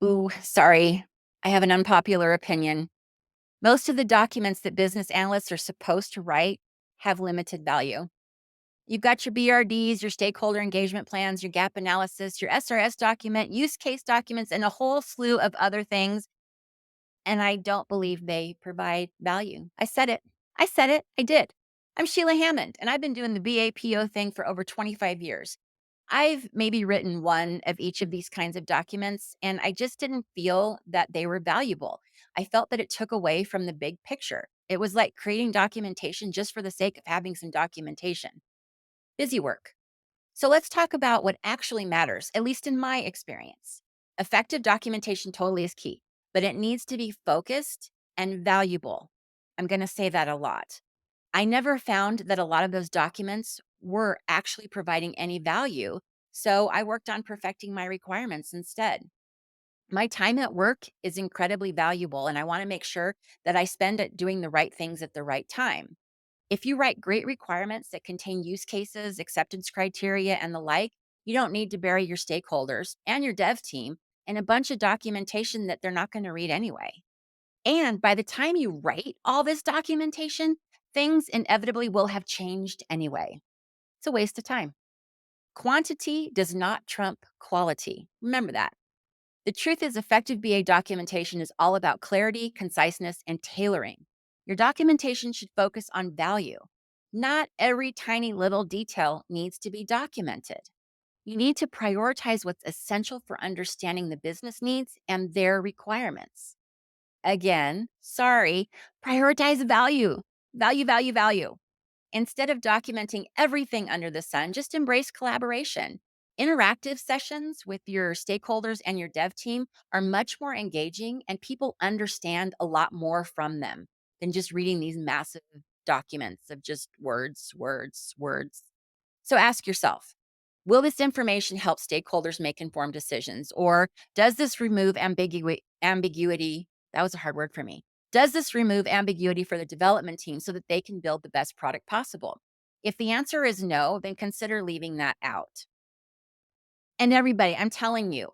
Ooh, sorry. I have an unpopular opinion. Most of the documents that business analysts are supposed to write have limited value. You've got your BRDs, your stakeholder engagement plans, your gap analysis, your SRS document, use case documents, and a whole slew of other things. And I don't believe they provide value. I said it. I said it. I did. I'm Sheila Hammond, and I've been doing the BAPO thing for over 25 years. I've maybe written one of each of these kinds of documents, and I just didn't feel that they were valuable. I felt that it took away from the big picture. It was like creating documentation just for the sake of having some documentation. Busy work. So let's talk about what actually matters, at least in my experience. Effective documentation totally is key, but it needs to be focused and valuable. I'm going to say that a lot. I never found that a lot of those documents were actually providing any value. So I worked on perfecting my requirements instead. My time at work is incredibly valuable, and I want to make sure that I spend it doing the right things at the right time. If you write great requirements that contain use cases, acceptance criteria, and the like, you don't need to bury your stakeholders and your dev team in a bunch of documentation that they're not going to read anyway. And by the time you write all this documentation, things inevitably will have changed anyway. It's a waste of time. Quantity does not trump quality. Remember that. The truth is, effective BA documentation is all about clarity, conciseness, and tailoring. Your documentation should focus on value. Not every tiny little detail needs to be documented. You need to prioritize what's essential for understanding the business needs and their requirements. Again, sorry, prioritize value. Value, value, value. Instead of documenting everything under the sun, just embrace collaboration. Interactive sessions with your stakeholders and your dev team are much more engaging, and people understand a lot more from them than just reading these massive documents of just words, words, words. So ask yourself, will this information help stakeholders make informed decisions? Or does this remove ambiguity? That was a hard word for me. Does this remove ambiguity for the development team so that they can build the best product possible? If the answer is no, then consider leaving that out. And everybody, I'm telling you,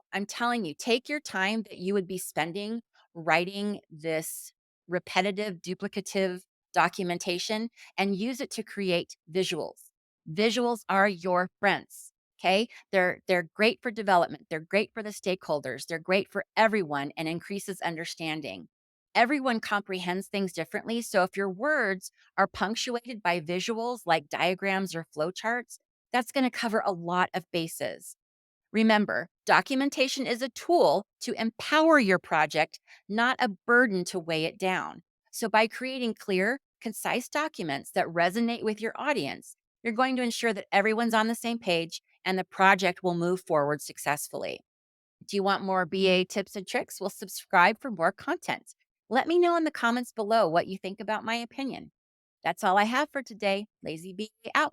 take your time that you would be spending writing this repetitive, duplicative documentation and use it to create visuals. Visuals are your friends. Okay. They're great for development. They're great for the stakeholders. They're great for everyone and increases understanding. Everyone comprehends things differently. So if your words are punctuated by visuals like diagrams or flowcharts, that's going to cover a lot of bases. Remember, documentation is a tool to empower your project, not a burden to weigh it down. So, by creating clear, concise documents that resonate with your audience, you're going to ensure that everyone's on the same page and the project will move forward successfully. Do you want more BA tips and tricks? Well, subscribe for more content. Let me know in the comments below what you think about my opinion. That's all I have for today. Lazy BA out.